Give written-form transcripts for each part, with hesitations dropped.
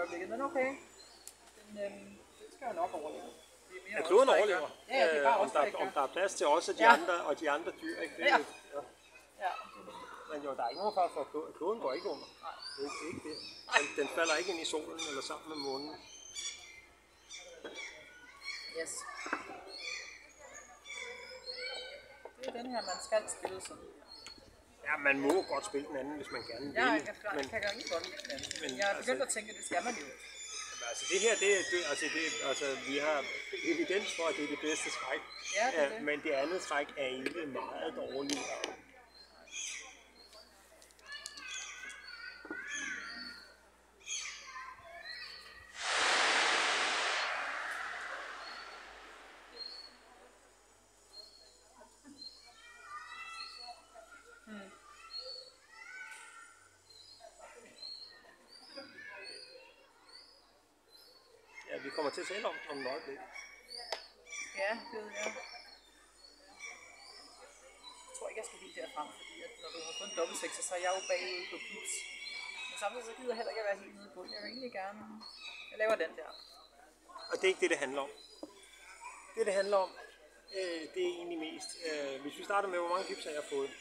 øjeblikket, men okay. Den skal jo nok overleve. Ja, kloden overlever. Ja, det er bare også, om der er plads til os og de andre dyr, ikke? Det, ja. Men jo, der er ikke nogen far for, at kloden går ikke under. Nej. Det er ikke det. Den falder ikke ind i solen eller sammen med månen. Yes. Det er den her, man skal spille sådan. Ja, man må godt spille den anden, hvis man gerne vil. Ja, jeg kan gøre godt lide den anden. Men jeg er begyndt at tænke, at det skal man jo. Altså det her, vi har evidens for, at det er det bedste træk. Ja, det er det. Men det andet træk er ikke meget dårligt. Ja, vi kommer til at tale om et øjeblik. Ja, det ved jeg. Jeg tror ikke, jeg skal helt derfra, fordi at når du har fået en dobbeltsekser, så er jeg jo bagud på pips. Men samtidig så gider jeg heller ikke at være helt nede på den. Jeg vil egentlig gerne... Jeg laver den der. Og det er ikke det, det handler om. Det handler om, det er egentlig mest... hvis vi starter med, hvor mange pips har jeg fået?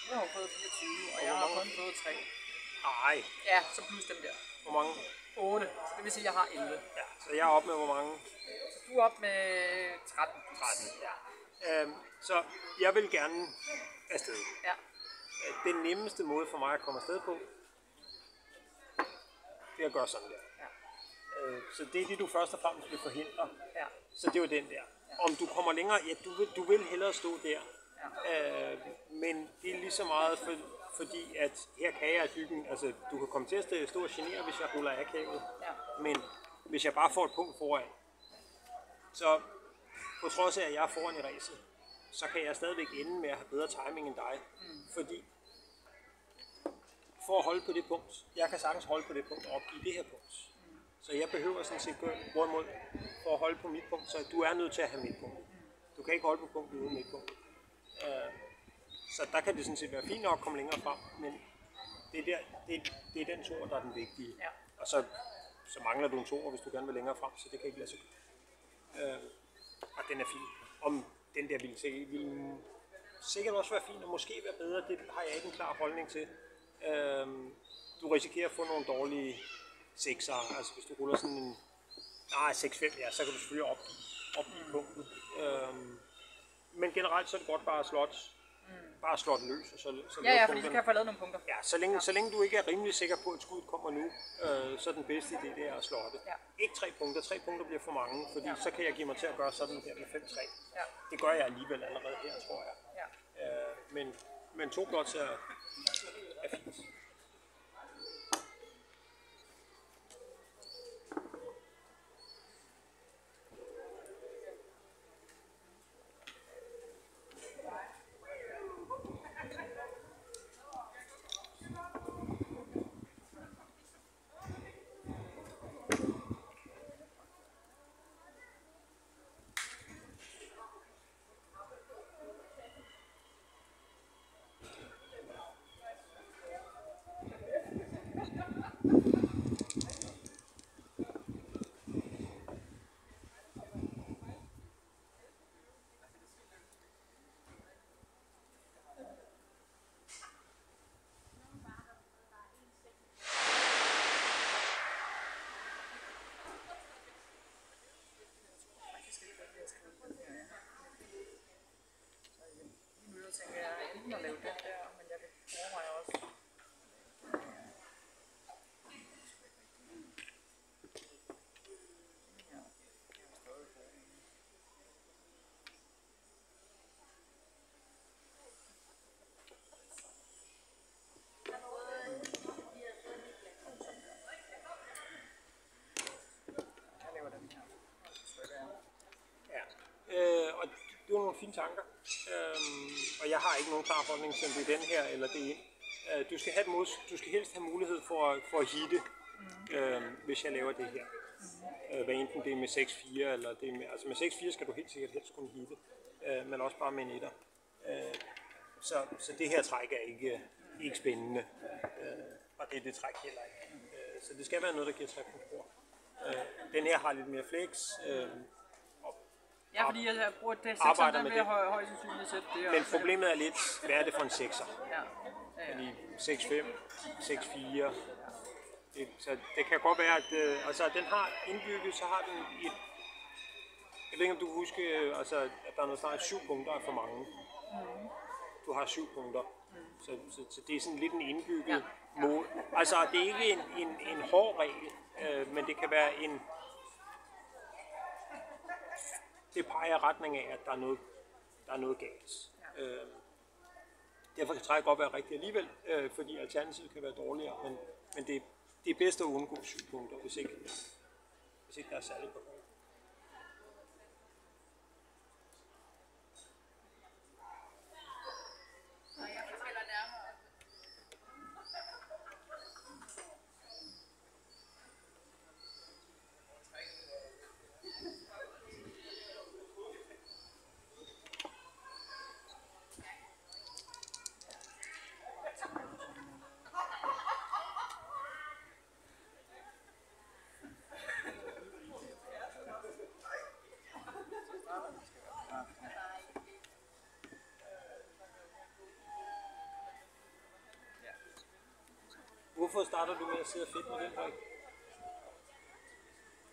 Jeg har fået 24, og jeg har kun fået 3. Nej. Ja, så plus dem der. Hvor mange? 8, så det vil sige, at jeg har 11. Ja, så jeg er oppe med hvor mange? Så du er oppe med 13. 13, ja. Så jeg vil gerne afsted. Ja. Den nemmeste måde for mig at komme afsted på, det er at gøre sådan der. Ja. Så det er det, du først og fremmest vil forhindre. Ja. Så det er jo den der. Om du kommer længere, ja, du vil hellere stå der. Ja. Men det er lige så meget fordi at her kan jeg hyggen, altså du kan komme til at stå og genere, hvis jeg ruller akavet. Ja. Men hvis jeg bare får et punkt foran, så på trods af, at jeg er foran i racet, så kan jeg stadigvæk ende med at have bedre timing end dig. Fordi for at holde på det punkt, jeg kan sagtens holde på det punkt og opgive det her punkt. Så jeg behøver sådan set gå hvorimod for at holde på mit punkt, så du er nødt til at have mit punkt. Du kan ikke holde på punktet uden mit punkt. Så der kan det sådan set være fint nok at komme længere frem, men det er den toer, der er den vigtige. Ja. Og så mangler du en toer, hvis du gerne vil længere frem, så det kan ikke lade sig gøre. Og den er fin. Om den der ville sikkert også være fin, og måske være bedre, det har jeg ikke en klar holdning til. Du risikerer at få nogle dårlige sekser, altså hvis du ruller sådan en 6-5, ja, så kan du selvfølgelig opgive punktet. Men generelt så er det godt bare at slå den løs. Og så ja, fordi så kan jeg få lavet nogle punkter. Ja, så længe du ikke er rimelig sikker på, at skuddet kommer nu, så er den bedste idé, det er at slå det. Ja. Ikke 3 punkter. 3 punkter bliver for mange, fordi så kan jeg give mig til at gøre sådan her med 5-3. Ja. Det gør jeg alligevel allerede her, tror jeg. Ja. Men 2 blots er fint. Tænker jeg enten at lave den der, men jeg kan overveje også. Jeg laver den her. Ja, og det var nogle fine tanker. Og jeg har ikke nogen klar holdning til, om det er den her eller det ene. Du skal helst have mulighed for at hitte, hvis jeg laver det her. Hvad enten det er med 6-4 eller det er med... Altså med 6-4 skal du helt sikkert helst kunne hitte, men også bare med en etter. Så det her træk er ikke spændende, og det er det træk heller ikke. Så det skal være noget, der giver trepunktsspor. Den her har lidt mere flex. Ja, fordi jeg bruger det arbejder 6'eren, med den vil det. jeg højst sandsynligt sætte det. Men problemet er lidt, hvad er det for en 6'er? Ja. Fordi 6-5, 6-4. Så det kan godt være, at altså, den har indbygget, så har den et... Jeg ved ikke, om du kan huske, altså, at der er noget snart 7 punkter er for mange. Du har 7 punkter. Så det er sådan lidt en indbygget mål. Altså, det er ikke en hård regel, men det kan være en... Det peger i retning af, at der er noget galt. Derfor kan træk godt være rigtigt alligevel, fordi alternativet kan være dårligere, men det er bedst at undgå 7 punkter, hvis ikke der er særligt behov. Hvorfor starter du med at sidde fedt med den brik?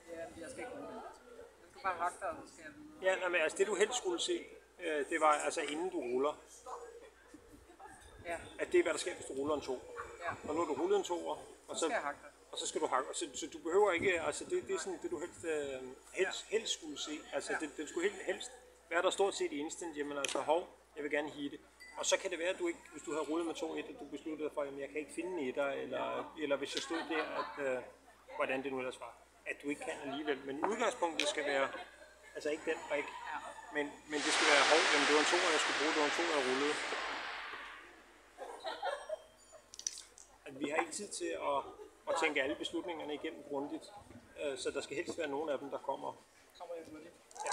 Ja, jeg skal ikke bruge den. Jeg skal bare hakke dig, og så skal jeg videre. Ja, men altså det du helst skulle se, det var altså inden du ruller. Ja. At det er hvad der sker, hvis du ruller en 2. Ja. Og nu har du rullet en 2'er, og Så skal jeg hakke dig. og så skal du hakke. Så du behøver ikke, altså det er sådan det du helst skulle se. Altså det skulle helst være der stort set i instant, jamen altså hov, jeg vil gerne hitte. Og så kan det være, at du ikke, hvis du har rullet med 2-1, at du besluttede dig for, at jeg kan ikke finde en etter, eller hvis jeg stod der, at hvordan det nu ellers var, at du ikke kan alligevel. Men udgangspunktet skal være, altså ikke den brik, men det skal være hov, jamen det var en 2'er, jeg skulle bruge, det var en 2'er, jeg rullede. At vi har ikke tid til at tænke alle beslutningerne igennem grundigt, så der skal helst være nogle af dem, der kommer i hurtigt. Ja.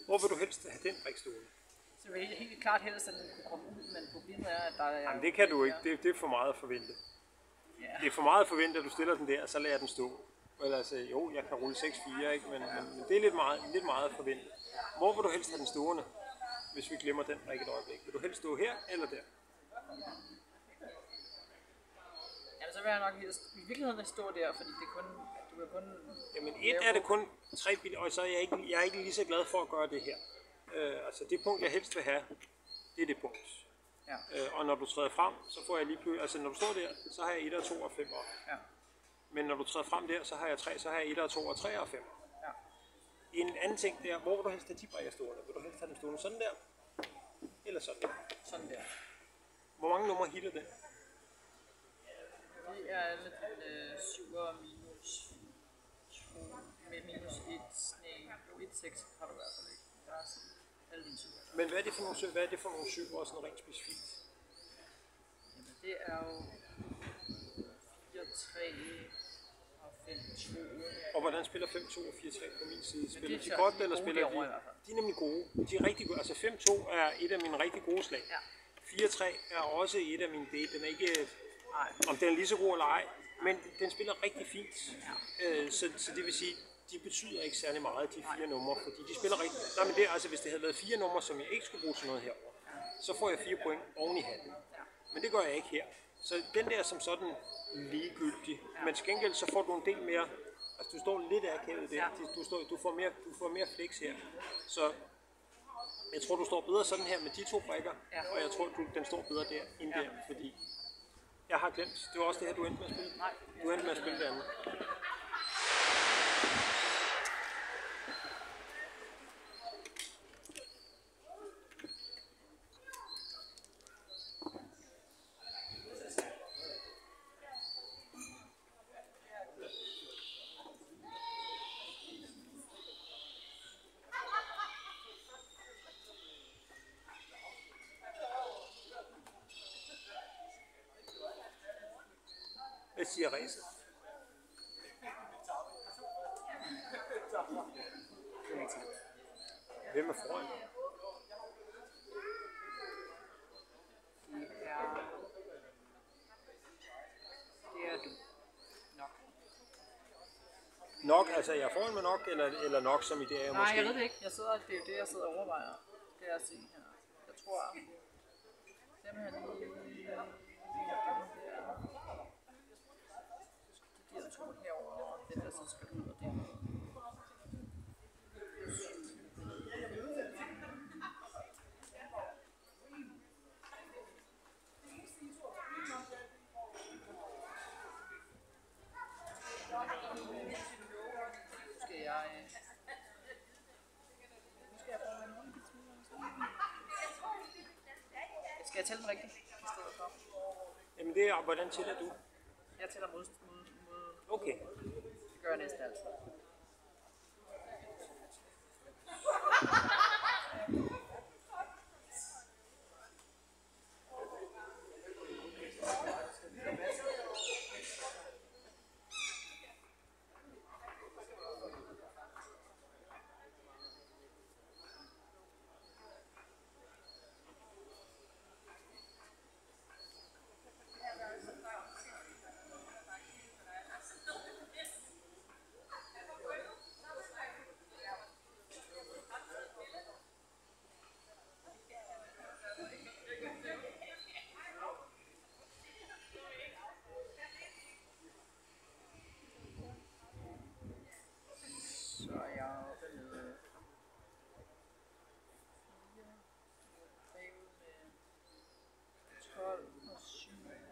Hvor vil du helst have den brik stående? Så vil jeg helt klart helst, at den kunne komme ud, men problemet er, at der er... Jamen det kan du ikke, det er for meget at forvente. Ja. Det er for meget at forvente, at du stiller den der, og så lader den stå. Eller altså, jo, jeg kan rulle 6-4, ikke? Men det er lidt meget at forvente. Hvor vil du helst have den stående, hvis vi glemmer den brik et øjeblik? Vil du helst stå her eller der? Jamen så vil jeg nok helst i virkeligheden stå der, fordi det kun... Du kan kun... Jamen er det kun 3 biler, og så er jeg er ikke lige så glad for at gøre det her. Altså det punkt, jeg helst vil have, det er det punkt. Ja. Og når du træder frem, så får jeg lige pludselig, altså når du står der, så har jeg 1 og 2 og 5. Ja. Men når du træder frem der, så har jeg 3, så har jeg 1 og 2 og 3 og 5. Ja. En anden ting der, hvor vil du helst have de brikker stående? Vil du helst have dem stående sådan der? Eller sådan der? Sådan der. Hvor mange numre hitter det? Det er alle 7'er minus 2, med minus 1, nej, jo 1,6 har du i hvert fald ikke. Der er alle dine 7'er. Men hvad er det for nogle 7'er sådan rent specifikt? Jamen det er jo 4-3 og 5-2. Og hvordan spiller 5-2 og 4-3 på min side? Spiller de er godt, de eller gode spiller derovre i de? hvert fald. De er nemlig gode. De er rigtig gode. Altså 5-2 er et af mine rigtig gode slag. Ja. 4-3 er også et af mine dele. Den er ikke, Nej. om den er lige så god eller ej, men den spiller rigtig fint. Så det vil sige, de betyder ikke særlig meget, de 4 numre, fordi de spiller rigtig... Nej, men det er altså, hvis det havde været 4 numre, som jeg ikke skulle bruge til noget herover, så får jeg 4 point oven i handen. Men det gør jeg ikke her. Så den der som sådan ligegyldig, men til gengæld så får du en del mere... Altså du står lidt akavet der, du får mere flex her. Så jeg tror, du står bedre sådan her med de 2 brikker, og jeg tror, den står bedre der end der, fordi Jeg har glemt. Det var også det her, du endte med at spille. Nej. Du endte med at spille det andet. Hvad siger ræset? Hvem er foran? Det er du. Nok. Nok, altså jeg er foran med nok, eller nok som i det er Nej, måske? jeg ved det ikke. Det er jo det, jeg sidder og overvejer. Det er at se her. Jeg tror simpelthen lige der. De der to herovre, og den der så skal ud og det. Skal jeg tælle den rigtigt i stedet for? Jamen det er, hvordan tæller du? Jeg tæller mod. Okay. Det gør jeg næsten altid. Så er jeg oppe med 4, bagud med 12 og 7 og 5.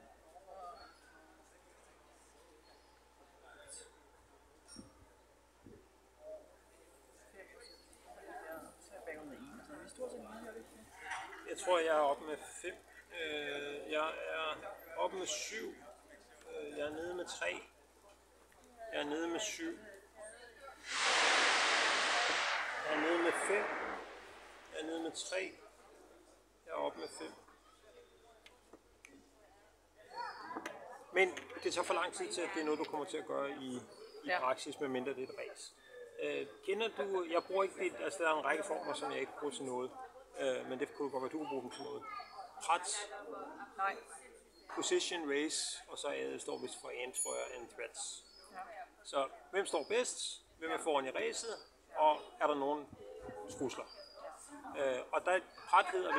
Så er jeg bagud med 1. Så vi er stort set lige her lidt. Jeg tror, jeg er oppe med 5. Jeg er oppe med 7. Jeg er nede med 3. Jeg er nede med 7. Jeg er nede med 5. Jeg er nede med 3. Jeg er oppe med 5. Men det tager for lang tid til, at det er noget, du kommer til at gøre i praksis, medmindre det er et race. Kender du, jeg bruger ikke det, altså der er en række former, som jeg ikke bruger til noget, men det kunne godt være, du kunne bruge dem til noget. Prat, Nej. position, race, og så står vist for end, tror jeg, and threats. Ja. Så hvem står bedst? Hvem er foran i racet? Og er der nogen trusler? Og der er præthed, og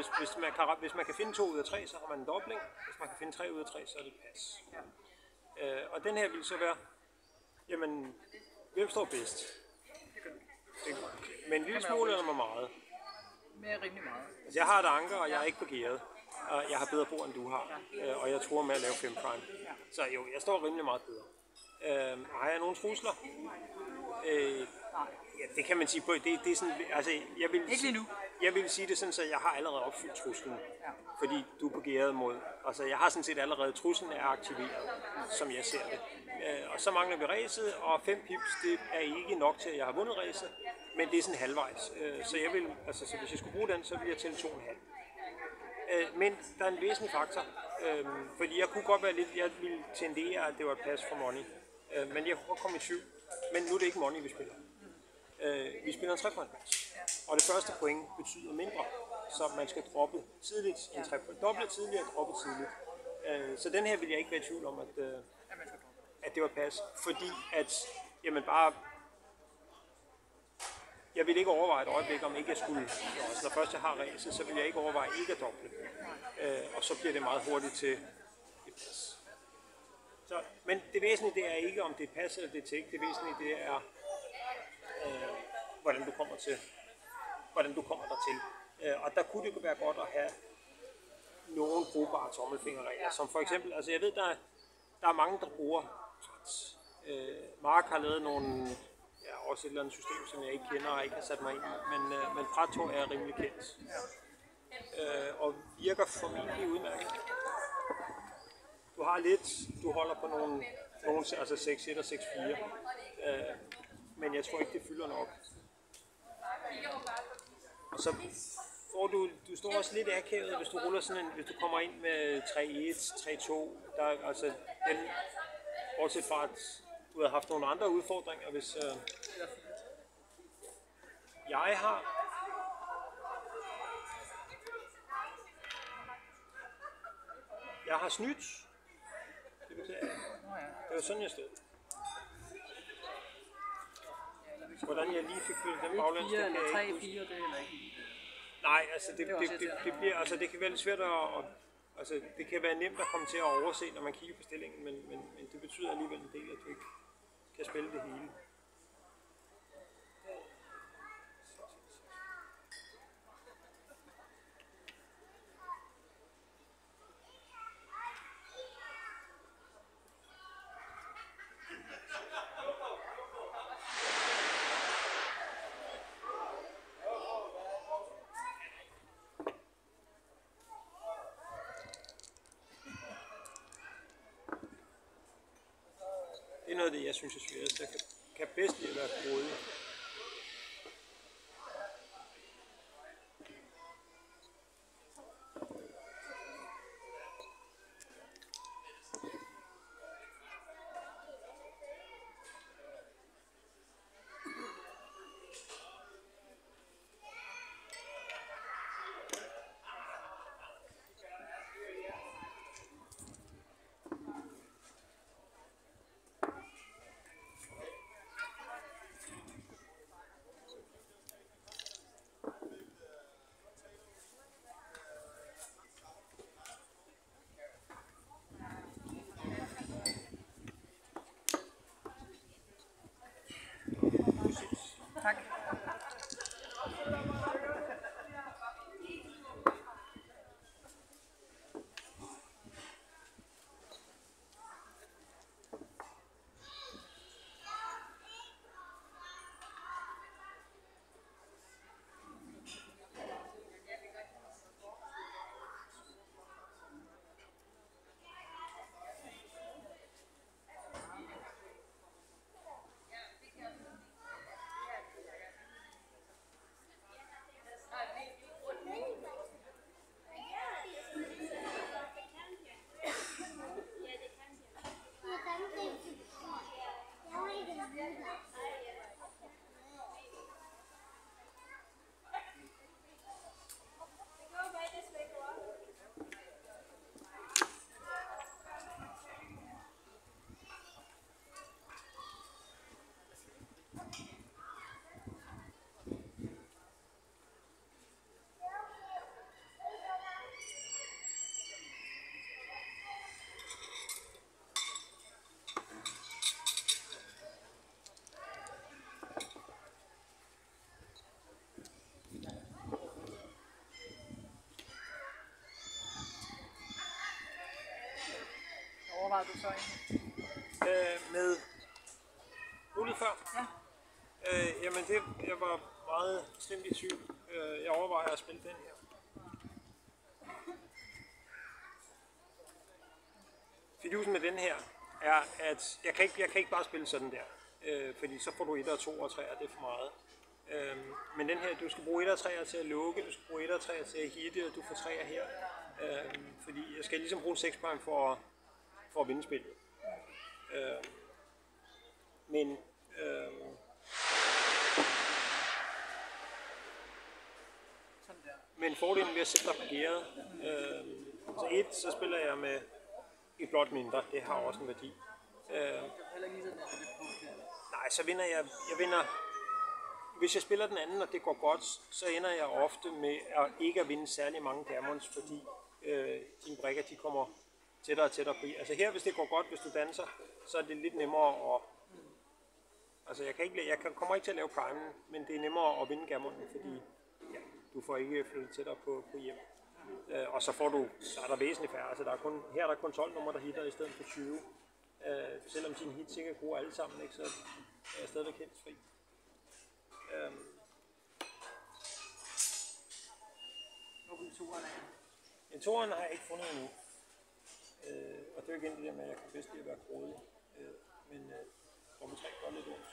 hvis man kan finde 2 ud af 3, så har man en dobling. Hvis man kan finde 3 ud af 3, så er det pas. Og den her vil så være, jamen, hvem står bedst? Men en lille smule eller med meget? Med rimelig meget. Altså, jeg har et anker, og jeg er ikke på gearet. Og jeg har bedre bord, end du har. Og jeg tror med at lave 5 prime. Så jo, jeg står rimelig meget bedre. Har jeg nogle trusler? Ja, det kan man sige på. Det er sådan, altså, Ikke lige nu. Jeg vil sige det sådan, så jeg har allerede opfyldt truslen. Fordi du er på gearet mod. Altså, jeg har sådan set allerede, truslen er aktiveret, som jeg ser det. Og så mangler vi racet, og 5 pips, det er ikke nok til, at jeg har vundet racet. Men det er sådan halvvejs. Så jeg vil, altså, så hvis jeg skulle bruge den, så ville jeg tælle 2,5. Men der er en væsentlig faktor, fordi jeg kunne godt være lidt, jeg ville tendere, at det var et pas for money, men jeg kunne godt komme i tvivl, men nu er det ikke money, vi spiller. Vi spiller en 3-point-match, og det første point betyder mindre, så man skal droppe tidligt, en 3-point, doble tidligt og droppe tidligt. Så den her vil jeg ikke være i tvivl om, at det var et pas, fordi at, jamen bare, jeg vil ikke overveje et øjeblik, om ikke jeg skulle, når først jeg har racet, så vil jeg ikke overveje ikke at doble. Og så bliver det meget hurtigt til et pas. Så, men det væsentlige det er ikke, om det er pas eller det er take. Det væsentlige det er, hvordan du kommer dertil. Og der kunne det være godt at have nogle brugbare tommelfingerregler, som for eksempel, altså jeg ved, der er mange, der bruger Prats. Mark har lavet nogle, ja, også et eller andet system, som jeg ikke kender og ikke har sat mig ind i, men Prats er rimelig kendt. Og virker formentlig udmærket. Du har lidt, du holder på nogle altså 6-1 og 6-4, men jeg tror ikke, det fylder nok. Og så får du står også lidt akavet, hvis du ruller sådan en, hvis du kommer ind med 3-1, 3-2, der altså den, bortset fra at du har haft nogle andre udfordringer, hvis jeg har snydt. Det beklager jeg. Det var sådan, jeg stod. Hvordan jeg lige fik fyldt den baglæns, det kan jeg ikke huske. 3-4, det er heller ikke. Nej, altså det bliver, altså det kan være lidt svært altså det kan være nemt at komme til at overse, når man kigger på stillingen, men det betyder alligevel en del, at du ikke kan spille det hele. Det er noget af det, jeg synes er sværest. Jeg kan bedst lide at være grådig. Tak. Overvejede du så egentlig? Med rullet før? Ja. Jamen jeg var meget slemt i tvivl. Jeg overvejer at spille den her. Fidusen med den her er, at jeg kan ikke bare spille sådan der. Fordi så får du 1 og 2 og 3, og det er for meget. Men den her, du skal bruge 1 og 3 til at lukke, du skal bruge 1 og 3 til at hitte, og du får 3 her. Fordi jeg skal ligesom bruge 6 point for at vinde spillet. Men fordelen ved at sætte dig på gearet, så så spiller jeg med et blot mindre, det har også en værdi. Nej, så vinder jeg hvis jeg spiller den anden, og det går godt, så ender jeg ofte med ikke at vinde særlig mange diamonds, fordi dine brikker de kommer tættere og tættere på. Altså her, hvis det går godt, hvis du danser, så er det lidt nemmere at... Altså jeg kommer ikke til at lave primen, men det er nemmere at vinde gammonen, fordi ja, du får ikke flyttet tættere på hjem. Og så er der væsentligt færre. Altså her er der kun 12 numre, der hitter i stedet for 20. Selvom dine hits ikke er gode alle sammen, ikke, så er jeg stadigvæk helt fri. Hvor god toeren er? En toeren har jeg ikke fundet endnu. Og det er jo igen det der med, at jeg kan bedst lide at være grådig. Men nummer 3 gør lidt ondt.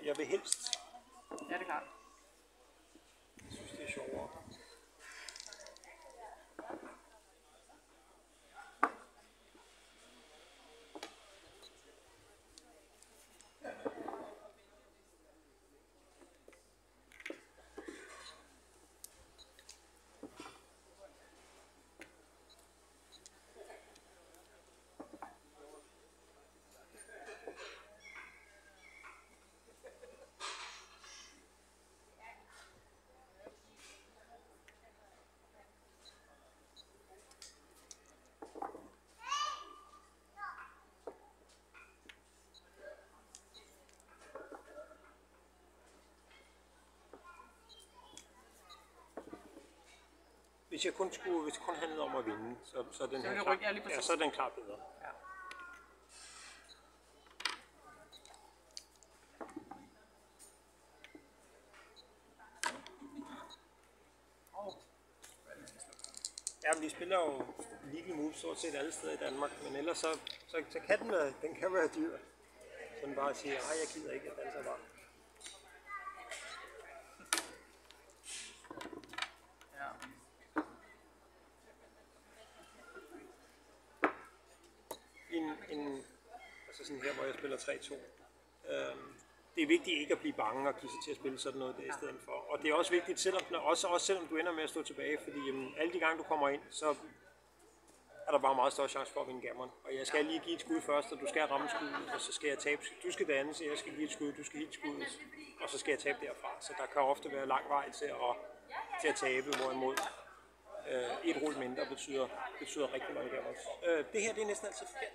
Jeg vil helst. Ja, det er klart. Jeg synes, det er sjovere. Hvis det kun handlede om at vinde, så er den her klar, så er den klar bedre. Ja. Ja, vi spiller jo legal moves stort set alle steder i Danmark, men ellers så kan den kan være dyr. Sådan bare at sige, nej, jeg gider ikke, at danser bare. Altså sådan her, hvor jeg spiller 3-2. Det er vigtigt ikke at blive bange og give sig til at spille sådan noget der i stedet for. Og det er også vigtigt, selvom du ender med at stå tilbage, fordi alle de gange du kommer ind, så er der bare meget større chance for at vinde gammeren. Og jeg skal lige give et skud først, og du skal ramme skuddet, og så skal jeg tabe. Du skal danne, så jeg skal give et skud, du skal give et skud, og så skal jeg tabe derfra. Så der kan ofte være lang vej til at tabe, hvorimod et rulle mindre betyder rigtig mange gammers. Det her det er næsten altid forkert.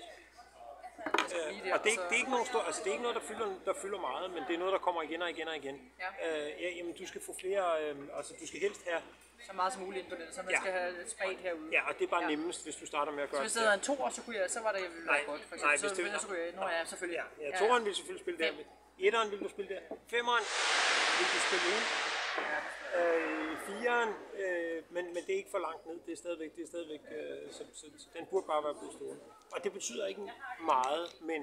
Og det er ikke noget, altså det er ikke noget, der fylder meget, men det er noget, der kommer igen og igen og igen. Ja. Jamen, du skal få flere, altså du skal helst have så meget som muligt ind på den, så man skal have et spredt herude. Ja, og det er bare nemmest, hvis du starter med at gøre det. Så hvis det havde en 2'er, så kunne jeg, så var det være godt. For eksempel. Så kunne jeg, nu er jeg selvfølgelig. Ja, 2'eren ville selvfølgelig spille der. 1'eren ville du spille der. 5'eren ville du spille ind. 4'eren, men det er ikke for langt ned. Det er stadigvæk så den burde bare være blevet stående. Og det betyder ikke meget, men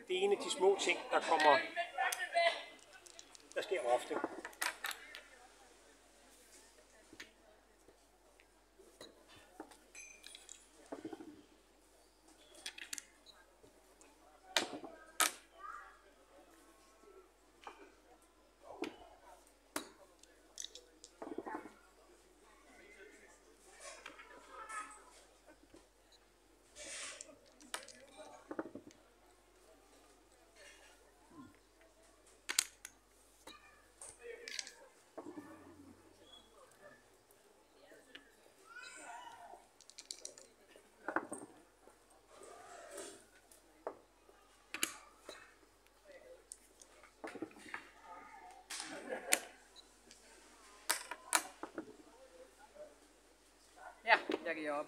det er en af de små ting, der sker ofte. Ja, jeg giver op.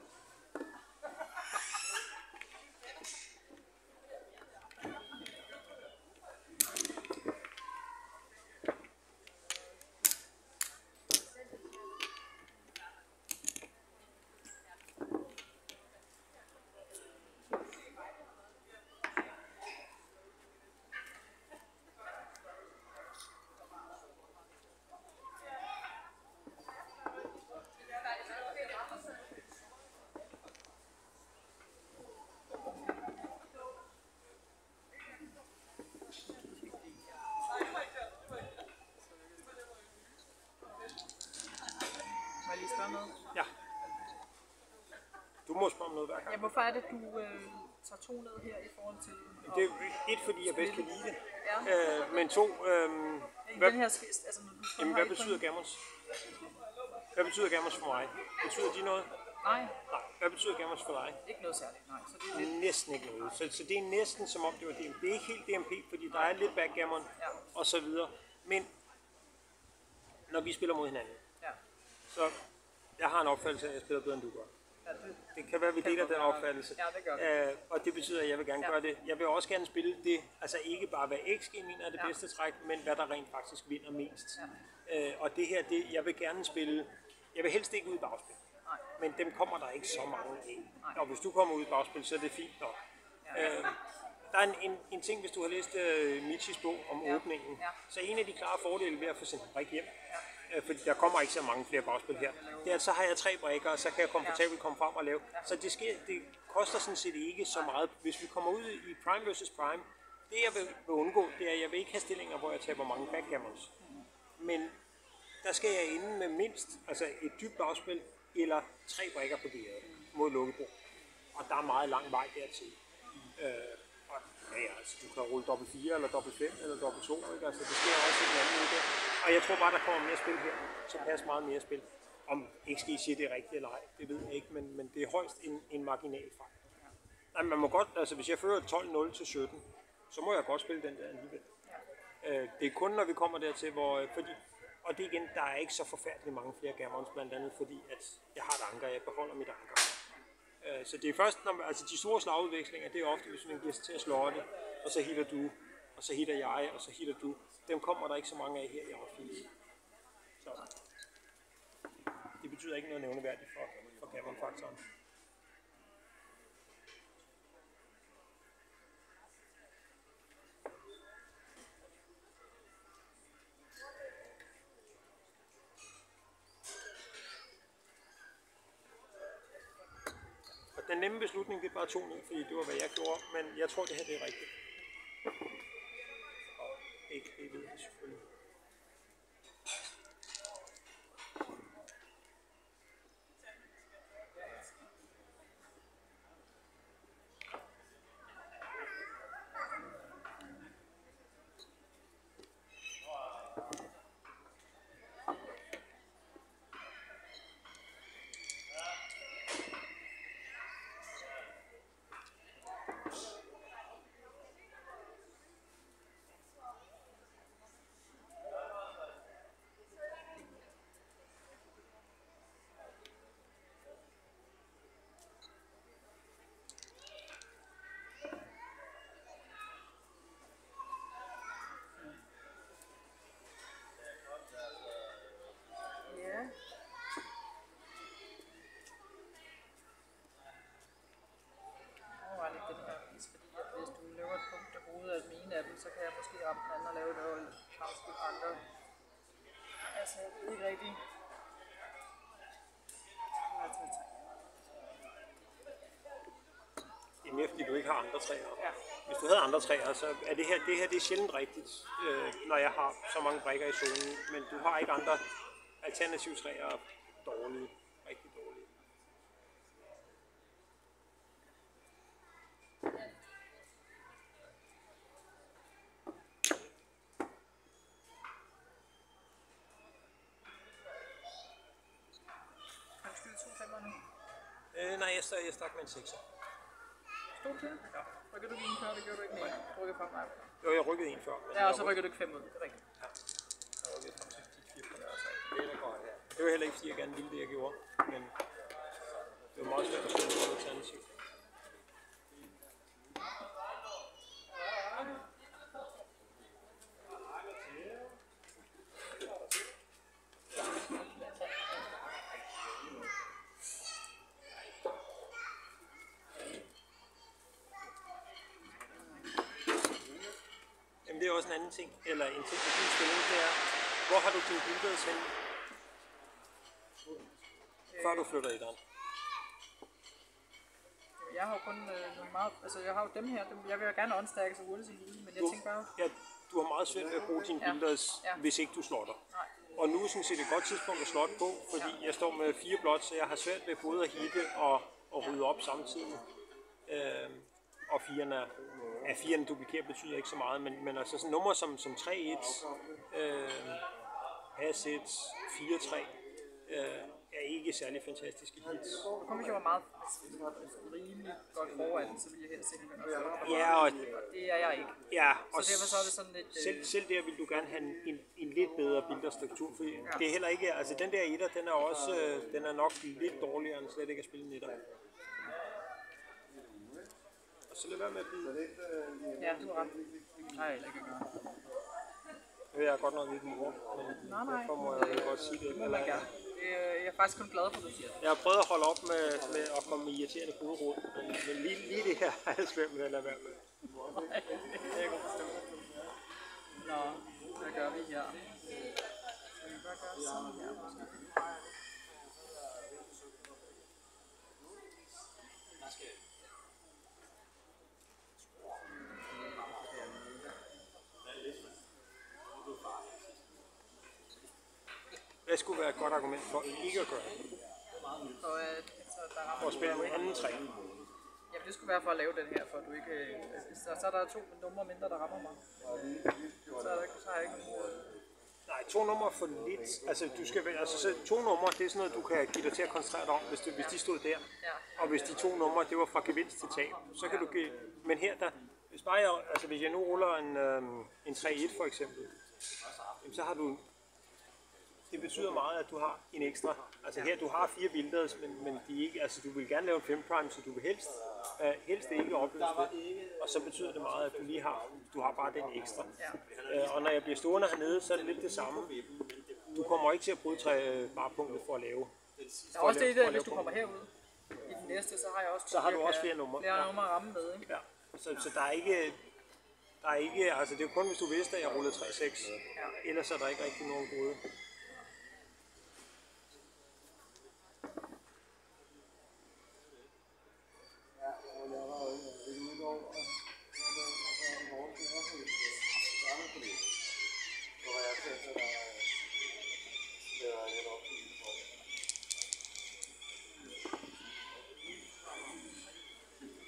Ja. Du må spørge om noget hver gang. Ja, hvorfor er det, du tager 2 ned her i forhold til... Det er et, fordi jeg bedst kan lide det. Ja. Men 2... den her skist, altså, hvad betyder gammons? Hvad betyder gammers for mig? Betyder de noget? Nej, Nej. Hvad betyder gammers for dig? ikke noget særligt, nej. Så det er lidt, Næsten ikke noget. Så det er næsten som om det var DMP. Det er ikke helt DMP, fordi der er lidt backgammon Ja. og så videre. Men når vi spiller mod hinanden, ja. så jeg har en opfattelse af, at jeg spiller bedre end du gør. Ja, det, Det kan være, at vi deler den opfattelse. Ja, det gør vi. Og det betyder, at jeg vil gerne gøre det. Jeg vil også gerne spille det, altså ikke bare hvad XG mener er det bedste træk, men hvad der rent faktisk vinder mest. Og det her, jeg vil gerne spille, jeg vil helst ikke ud i bagspil. Nej. Men dem kommer der ikke så mange af. Og hvis du kommer ud i bagspil, så er det fint nok. Der er en ting, hvis du har læst Michis bog om åbningen, så en af de klare fordele ved at få sendt en brik hjem, fordi der kommer ikke så mange flere bagspil her, det er, at så har jeg 3 brikker, og så kan jeg komfortabelt komme frem og lave. Så det koster sådan set ikke så meget. Hvis vi kommer ud i Prime vs. Prime, det jeg vil undgå, det er, at jeg vil ikke have stillinger, hvor jeg taber mange backgammons. Men der skal jeg inde med mindst altså et dybt bagspil, eller 3 brikker på gæret mod lukkebord. Og der er meget lang vej dertil. Altså, du kan rulle dobbelt 4, eller dobbelt 5, eller dobbelt 2, ikke? Altså, det sker også i den anden uge. Og jeg tror bare, der kommer mere spil her, så passer meget mere spil. Om ikke skal I sige, det er rigtigt eller ej, det ved jeg ikke, men det er højst en marginal fejl. Nej, man må godt, altså hvis jeg fører 12-0 til 17, så må jeg godt spille den der alligevel. Det er kun, når vi kommer dertil, hvor, fordi, og det igen, der er ikke så forfærdeligt mange flere gammons, blandt andet fordi, at jeg har et anker, jeg beholder mit anker. Så det er først, når, altså de store slagudvekslinger, det er ofte, hvis man giver sig til at slå det, og så hitter du, og så hitter jeg, og så hitter du. Dem kommer der ikke så mange af her i Arfis. Så det betyder ikke noget nævneværdigt for gammon-faktoren. Den nemme beslutning, det er bare 2 ned, fordi det var, hvad jeg gjorde, men jeg tror, det her det er rigtigt. Og ikke, det ved jeg selvfølgelig. Så kan jeg måske ramme den anden og lave noget kampspil andre. Altså, jeg ved ikke rigtigt. Det er mere fordi du ikke har andre træer. Ja. Hvis du havde andre træer, så er det her det er sjældent rigtigt, når jeg har så mange brikker i zonen. Men du har ikke andre alternative træer dårlige, rigtig dårlige. Nej, jeg stak med en 6'er. Stod du til? Ja. Rykker du lige en før, det gjorde du ikke mere. Du rykker frem mig. Jo, jeg rykkede en før. Ja, og så rykker du ikke 5 ud, det er rigtigt. Ja, jeg rykkede frem til de 4 på der, så det er da godt, ja. Det var heller ikke, fordi jeg gerne ville det, jeg gjorde, men det var meget svært at spille noget alternativ. Det er også en anden ting, eller en ting med din stilling, det er, hvor har du dine builders hen, før du flytter i den? Jeg har jo kun nogle meget, altså jeg har jo dem her, jeg vil jo gerne åndstærke så hurtigt som muligt, men jeg tænker bare... Ja, du har meget svært ved at bruge dine builders, hvis ikke du slotter. Og nu er sådan set et godt tidspunkt at slotte på, fordi jeg står med 4 blots, så jeg har svært ved både at hitte og rydde op samtidig. Og 4'erne duplikeret betyder ikke så meget, men altså sådan numre som 3-1, Pass 1, 4-3, er ikke særlig fantastiske hits. Nu kommer jeg var meget rimelig godt foran, så vil jeg helst ikke begynde at få Ja, og det er jeg ikke. ja, Så derfor så er det sådan lidt... selv der vil du gerne have en lidt bedre bilderstruktur, for det er heller ikke, altså den der etter, den er også, den er nok lidt dårligere end slet ikke at spille en etter. Og så lad være med at bide. Ja, du har ret. Nej, jeg ikke at gøre. Nu er jeg godt nok lidt mor, men Nej, derfor må jeg godt sige det. må man gerne. Jeg er faktisk kun glad for, at du siger det. Jeg har prøvet at holde op med at komme med irriterende hovedråd, men lige det her er jeg svært med at lade være med. Nej, det kan jeg godt forstå. Nå, hvad gør vi her? Skal vi bare gøre sådan her måske? Hvad skulle være et godt argument for ikke at gøre det? For at spille en anden træ. Jamen det skulle være for at lave den her, for at du ikke... Så er der 2 numre mindre, der rammer mig. Så har jeg ikke nogen... Nej, 2 numre for lidt. Altså, du skal altså 2 numre, det er sådan noget, du kan give dig til at koncentrere dig om, hvis de stod der. Ja. Og hvis de 2 numre, det var fra gevinst til tab, så kan du give... Men her, hvis jeg nu ruller en 3-1 for eksempel, så har du... Det betyder meget, at du har en ekstra. Altså her, du har 4 billeder, men de ikke, altså du vil gerne lave en 5 prime, så du vil helst ikke opløse det. Og så betyder det meget, at du har bare den ekstra. Og når jeg bliver stående hernede, så er det lidt det samme. Du kommer ikke til at bryde varepunktet for at lave. Der er også det, hvis du kommer herud i den næste, så har jeg også... Så har du også flere numre. Flere numre at ramme med, ikke? Ja. Så der er ikke, altså det er jo kun hvis du vidste, at jeg rullede 3-6. Ellers er der ikke rigtig nogen gode.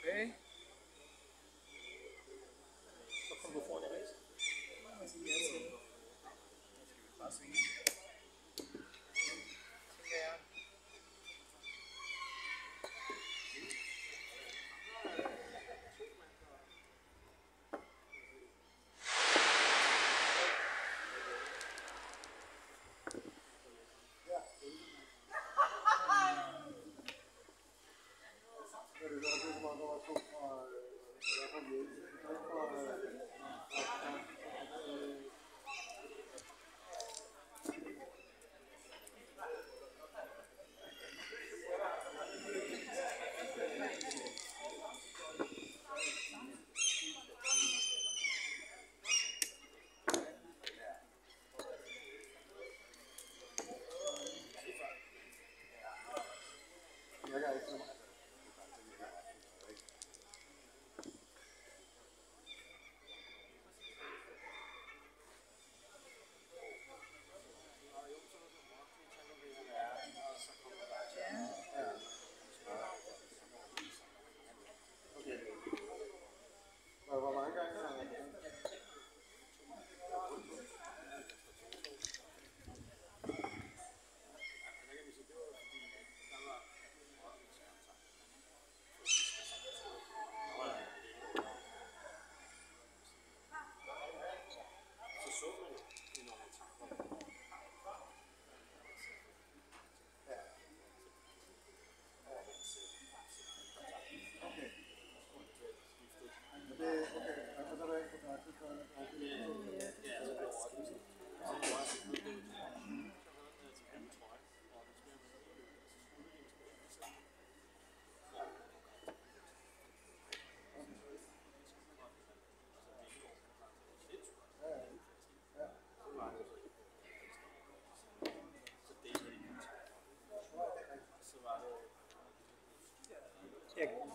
Okay. Så kom du foran i race. Bare svinge. Tænker jeg.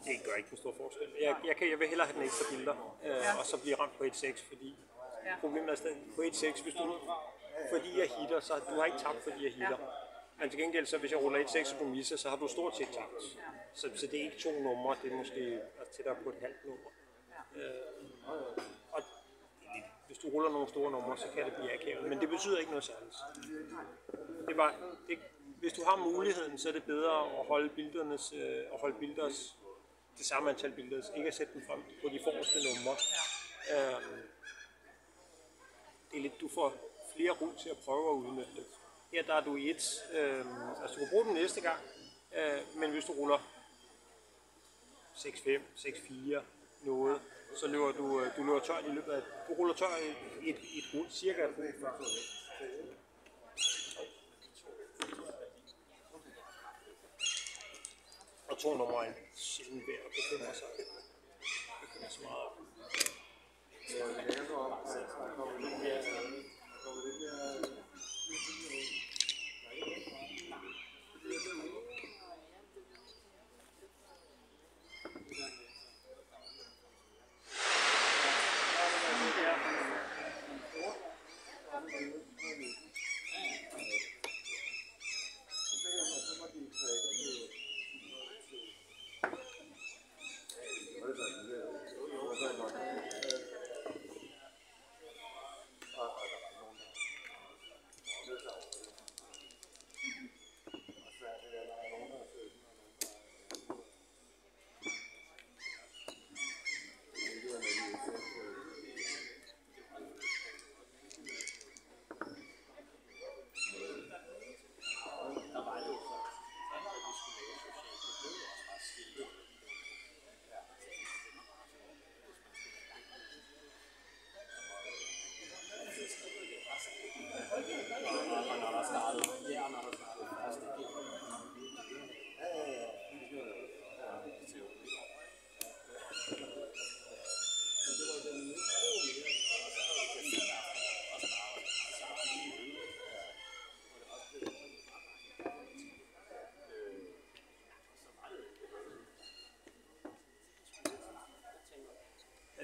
Det gør ikke en stor forskel. Jeg vil hellere have den ekstra billeder, og så blive ramt på 1-6, fordi problemet er stadig på 1-6, fordi jeg hitter, så du har ikke tabt, fordi jeg hitter. Men til gengæld, så hvis jeg ruller 1-6, og du misser, så har du stort set tabt. Så det er ikke 2 numre, det er måske tættere på et halvt nummer. Og hvis du ruller nogle store numre, så kan det blive akavet, men det betyder ikke noget særligt. hvis du har muligheden, så er det bedre at holde bilders det samme antal billeder, ikke at sætte dem frem på de forreste numre. Ja. Det er lidt, du får flere rull til at prøve at udnytte det. Her der er du i et, altså du kan bruge den næste gang, men hvis du ruller 6-5, 6-4, noget, så løber du løber tør i løbet af, du ruller tør et rull, cirka et rull før. Og 2 numre er en sjældent værd at bekymre sig. Bekymre så meget.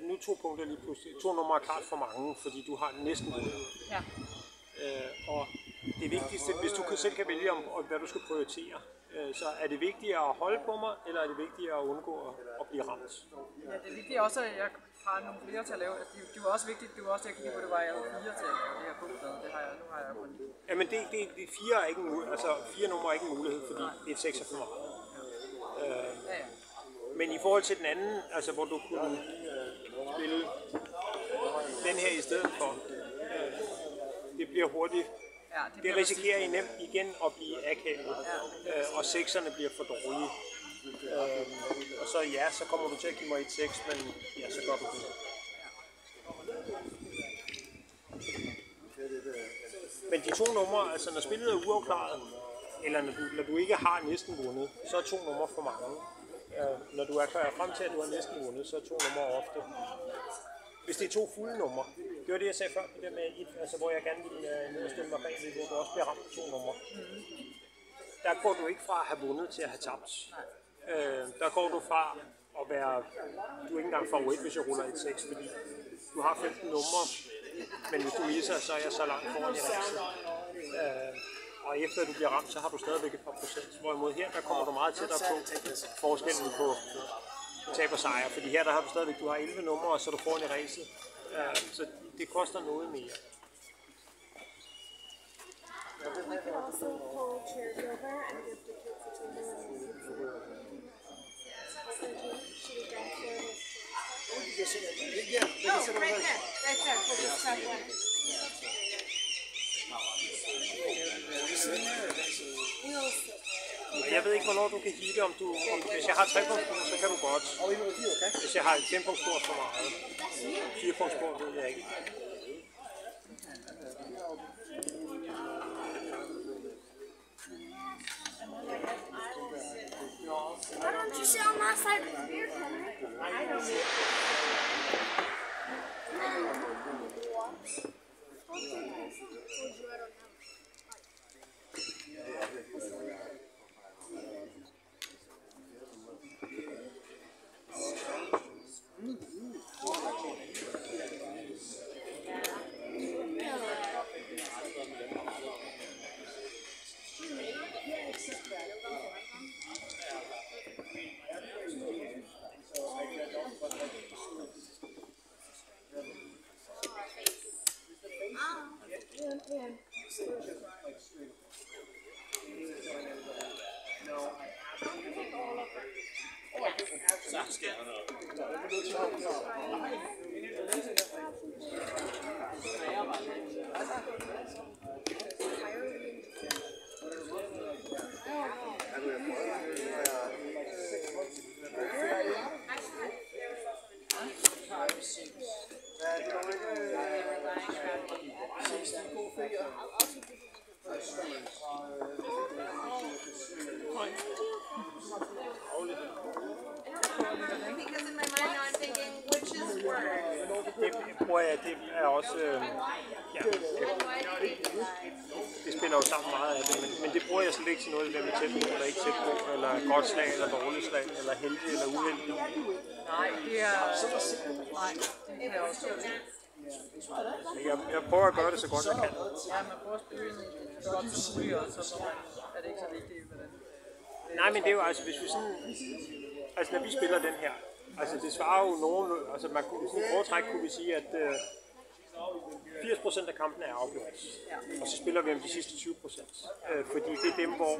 Nu 2 punkter lige pludselig. 2 numre er klart for mange, fordi du har næsten mulighed. Ja. Og det vigtigste, hvis du selv kan vælge om, hvad du skal prioritere, så er det vigtigere at holde på mig, eller er det vigtigere at undgå at blive ramt? Ja, det er vigtigt også, at jeg har nogle flere til at lave. Altså, det er også vigtigt, det er også, at jeg kan lide, hvor det var, jeg havde 4 til det her punkt. Det har jeg, nu har jeg kun. Jamen det 4 er ikke en mulighed, altså 4 numre er ikke en mulighed, fordi det er 6 for meget. Ja. Men i forhold til den anden, altså hvor du kunne spille den her i stedet for, det bliver hurtigt. Ja, det risikerer I nemt igen at blive akavet, og 6'erne bliver for dårlige. Og så ja, så kommer du til at give mig et 6, men ja, så gør du det. Men de 2 numre, altså når spillet er uafklaret, eller når du ikke har næsten vundet, så er 2 numre for mange. Når du er klar frem til, at du har næsten vundet, så er 2 numre ofte. Hvis det er 2 fulde numre, det var det, jeg sagde før, det der med et, altså, hvor jeg gerne ville stille mig bagved, hvor du også bliver ramt 2 numre. Der går du ikke fra at have vundet til at have tabt. Der går du fra at være, du er ikke engang favorit, hvis jeg ruller et 6, fordi du har 15 numre, men hvis du viser, så er jeg så langt foran i racen. Og efter du bliver ramt, så har du stadigvæk et par procent. Hvorimod her, der kommer du meget tættere på forskellen på tab og sejr. Fordi her, der har du stadigvæk, du har 11 numre, så du får en i racet. Så det koster noget mere. We can also pull chairs over and give the kids a table should we grab for right there. We'll just have one. Jeg ved ikke, hvornår du kan hitte, hvis jeg har 3-punktsbord, så kan du godt. Hvis jeg har et 5-punktsbord for meget. 4-punktsbord ved jeg ikke. Why don't you sit on that side of the beer, Henry? I don't know. Because in my mind now I'm thinking, which is word? Det bruger jeg, det er også, ja, det spiller jo sammen meget af det, men det bruger jeg slet ikke til noget, det der med tæt på eller ikke tæt på, eller godt slag eller dårligt slag, eller heldig eller uheldig. Nej, det er... Nej, det kan jeg også. Jeg prøver at gøre det så godt jeg kan. Ja, man prøver at spille så godt som muligt, og så er det ikke så vigtigt, hvordan... Nej, men det er jo altså, hvis vi sådan... Altså, når vi spiller den her, altså det svarer jo nogen... Altså, man kunne, sådan et overtræk kunne vi sige, at 80% af kampene er afgjort. Og så spiller vi om de sidste 20%. Fordi det er dem, hvor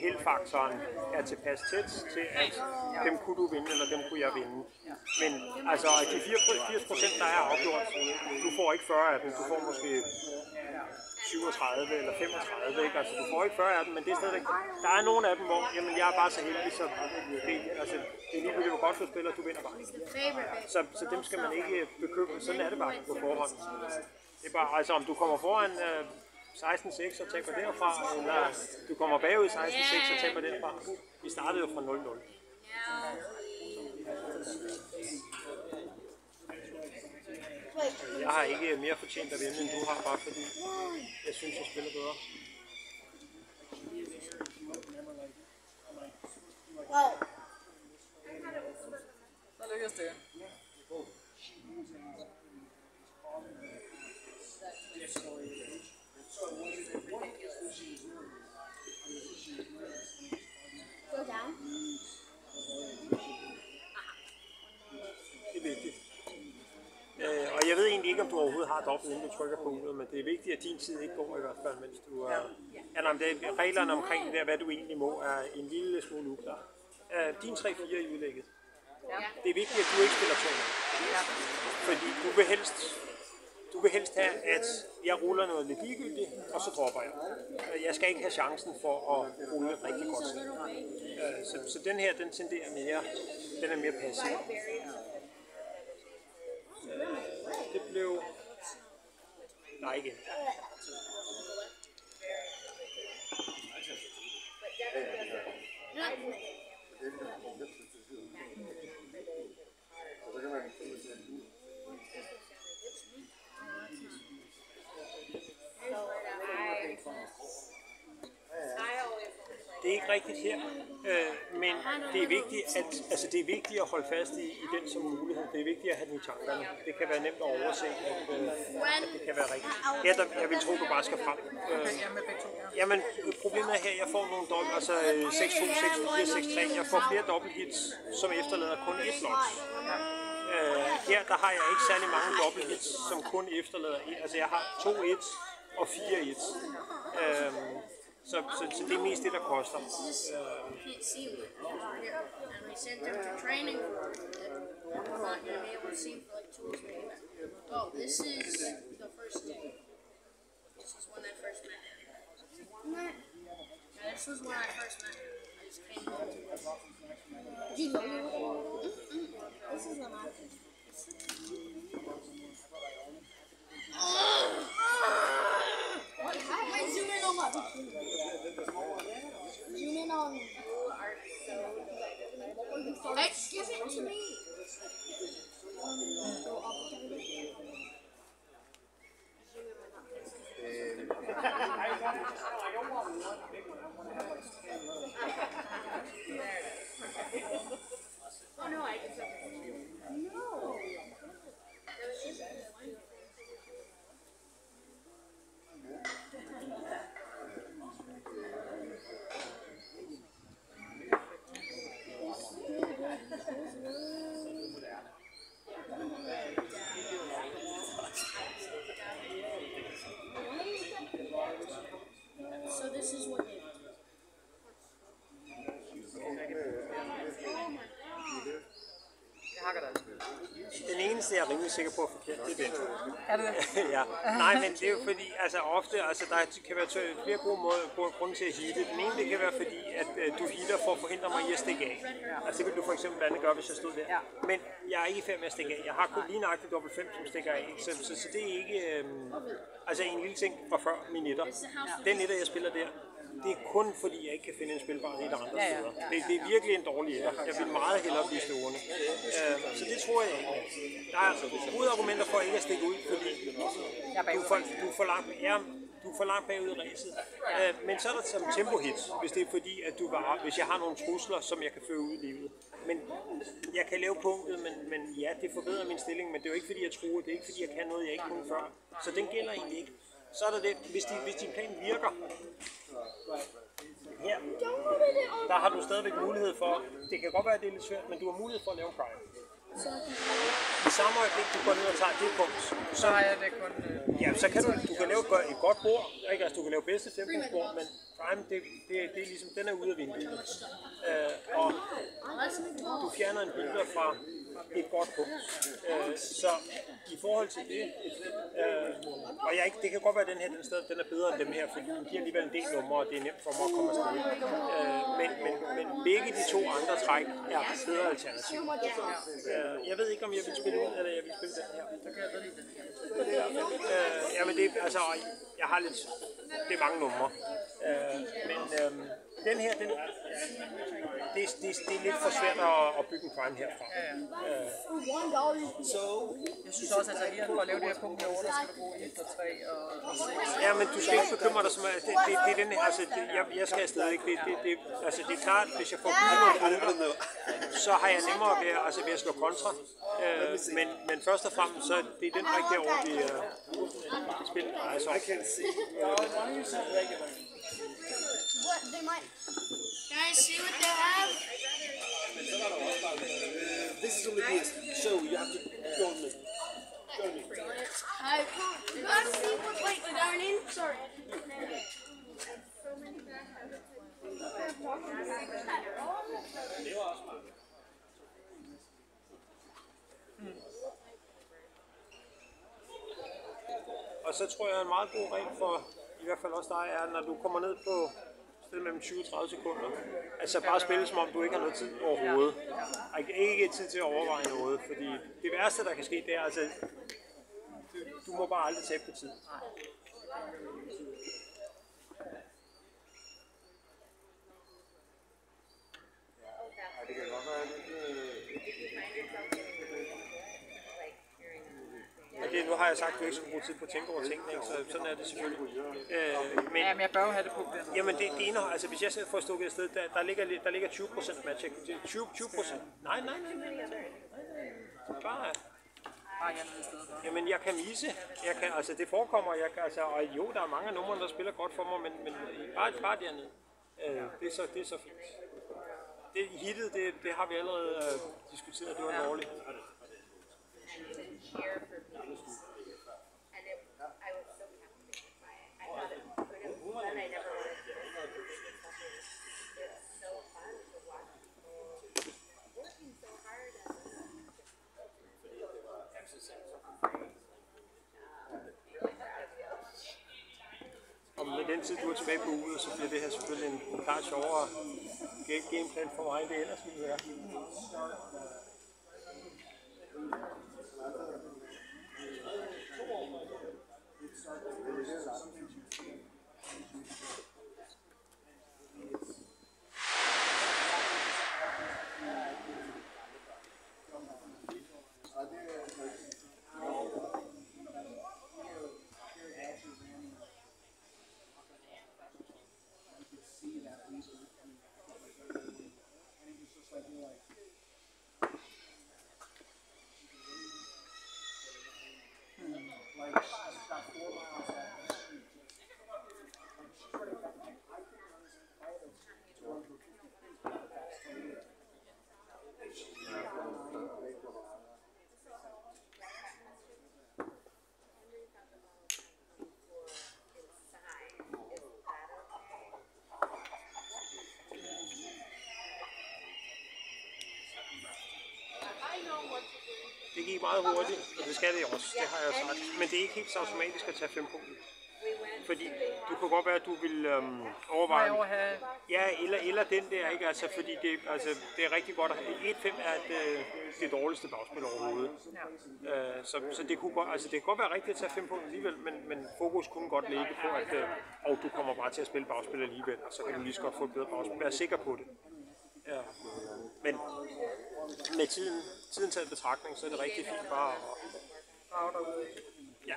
heldfaktoren er tilpas tæt til, at dem kunne du vinde, eller dem kunne jeg vinde. Men altså, de 80%, der er afgjort, du får ikke 40 af dem, du får måske 37 eller 35, ikke? Altså, du får ikke 40 af dem, men det er stadigvæk... Der er nogle af dem, hvor jamen, jeg er bare så heldig, så det er lige hvor godt du spiller, du vinder bare. Så dem skal man ikke bekymre. Sådan er det bare på forhånd. Det er bare, altså om du kommer foran 16-6 og taber derfra, eller du kommer bagud 16-6 og taber derfra. Vi startede jo fra 0-0. Jeg har ikke mere fortjent at vinde, end du har, bare fordi jeg synes, jeg spiller bedre. Så lykkes det. Go down. Det er vigtigt. Og jeg ved egentlig ikke, om du overhovedet har dobbelt, inden du trykker på uret, men det er vigtigt, at din tid ikke går i hvert fald, mens du er... Ja, nej, men reglerne omkring det der, hvad du egentlig må, er en lille smule uklar. Din 3-4 i udlægget. Det er vigtigt, at du ikke spiller 2. Fordi du vil helst have, at jeg ruller noget lidt ligegyldigt, og så dropper jeg. Jeg skal ikke have chancen for at rulle et rigtig godt slag. Så den her, den tenderer mere, den er mere passiv. Det blev... Nej, igen. Det er ikke rigtigt her, men det er vigtigt, at holde fast i den som mulighed. Det er vigtigt at have den i tankerne. Det kan være nemt at overse, at det kan være rigtigt. Her, jeg vil tro, du bare skal frem. Jamen, problemet er her, jeg får nogle dobbelt, altså 6-2, 6-4, 6-3. Jeg får flere dobbelthits, som efterlader kun et loks. Her, der har jeg ikke særlig mange dobbelthits, som kun efterlader et. Altså, jeg har 2-1 og 4-1. Så det er mest det, der koster. Can't see me here, and we sent them to training for it. I'm not going to be able to see for like 2 days. Oh, this is the first day. This is when I first met him. Yeah, this was when I first met him. I just came home to this. Do you know you This is when I Wait, zoom in on what? Zoom in on... Hey, give it to me! Go up to me. Oh no, I can No! eneste, jeg er rimelig sikker på er forkert, det er det. Er det det? Ja. Nej, men det er jo fordi, altså ofte, altså der kan være flere gode grunde til at hitte. Den ene, det kan være fordi, at du hitter for at forhindre mig i at stikke af. Altså det ville du for eksempel andet gøre, hvis jeg stod der. Ja. Men jeg er ikke i færd med at stikke af. Jeg har kun lige nøjagtigt dobbelt 5, som stikker af. Så det er ikke, altså en lille ting fra før min nitter. Den nitter, jeg spiller der, det er kun fordi, jeg ikke kan finde en spilbar nitter andre steder. Det er virkelig en dårlig nitter. Jeg vil meget hellere blive stående. Så det tror jeg ikke. Der er gode argumenter for ikke at stikke ud, fordi du er for langt bagud i ræset. Men så er der som tempo-hit, hvis det er fordi, at hvis jeg har nogle trusler, som jeg kan føre ud i livet. Men jeg kan lave punktet, men ja, det forbedrer min stilling, men det er jo ikke fordi, jeg truer. Det er ikke fordi, jeg kan noget, jeg ikke kunne før. Så den gælder egentlig ikke. Så er der det, hvis din plan virker, her, der har du stadigvæk mulighed for, det kan godt være, at det er lidt svært, men du har mulighed for at lave en prime. I samme øjeblik, du går ned og tager det punkt, Så har jeg det kun... ja, så kan du kan lave et godt bord, ikke? Altså, du kan lave bedste tempospor, men prime, det er ligesom, den er ude af vinduet. Og du fjerner en biler fra et godt punkt. Så i forhold til det, og det kan godt være, at den her den er bedre end dem her, fordi den giver alligevel en del numre, og det er nemt for mig at komme afsted. Men begge de to andre træk er bedre alternativ. Jeg ved ikke, om jeg vil spille ud, eller jeg vil spille den her. Så kan jeg bedre lide den her. Jamen det, altså, jeg har lidt, det er mange numre. Men den her, det er lidt for svært at bygge en prime herfra. Jeg synes også, at lige for at lave det her punkt herovre, der skal du bruge 1 og 3 og 6. Ja, men du skal ikke bekymre dig så meget. Det er den her, altså, jeg skal afsted ikke. Altså, det er klart, hvis jeg får bygget nogle punkter, så har jeg nemmere ved at slå kontra. Men først og fremmest, så det er den række derovre, vi spiller. Altså, Guys, see what they have? This is only this, so you have to go on the. Wait, we're going in? Sorry. Og så tror jeg, en meget god regel for, i hvert fald også dig, er, når du kommer ned på sted mellem 20-30 sekunder, altså bare spille som om du ikke har noget tid overhovedet. Ikke tid til at overveje noget, fordi det værste, der kan ske, det er altså, du må bare aldrig tabe på tid. Nu har jeg sagt, at du ikke skal bruge tid på at tænke over tingene, så sådan er det selvfølgelig. Men jeg bør jo have det på den. Jamen det indeholder, altså hvis jeg selv får stukket et sted, der ligger 20% match. 20%? Nej. Bare... Jamen jeg kan misse. Altså det forekommer, og jo, der er mange af numrene, der spiller godt for mig, men bare dernede. Det er så fint. Det hittet, det har vi allerede diskuteret, det var dårligt. Cheer for me. And I was so captivated by it. I thought it could have fun. I never wanted to do it. It's so fun to watch people working so hard Og med den tid, du er tilbage på uget, så bliver det her selvfølgelig en klart sjovere gameplan for mig, end det ellers ville være. Like about 4 miles Det gik meget hurtigt, og det skal det også, det har jeg sagt. Men det er ikke helt så automatisk at tage 5 punkter. Fordi du kan godt være, at du vil overveje... Må jeg have... Ja, eller den der, ikke? Altså, fordi det er rigtig godt at have. 1-5 er det dårligste bagspil overhovedet. Ja. Så det kunne godt, altså det kan godt være rigtigt at tage 5 punkter alligevel, men fokus kunne godt ligge på, at du kommer bare til at spille bagspil alligevel, og så kan du lige så godt få et bedre bagspil. Vær sikker på det. Ja. Men med tiden taget betragtning, så er det rigtig fint bare at... Brage derude. Ja.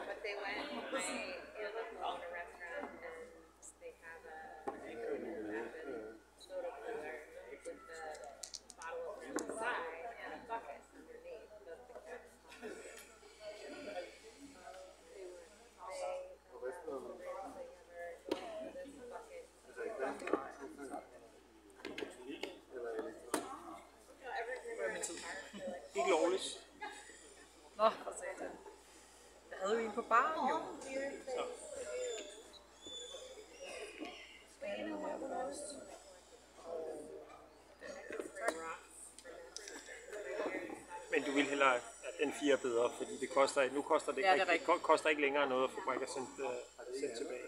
But they went, it was a restaurant and they have a soda cooler with the bottle of on the side and a bucket underneath the Ikke lovligt. Nå, for satan. Jeg havde jo en på baren, jo. Men du vil hellere, at den 4 er bedre, fordi det koster, nu koster det, Ja, det ikke, koster ikke længere noget at få brækker sendt tilbage.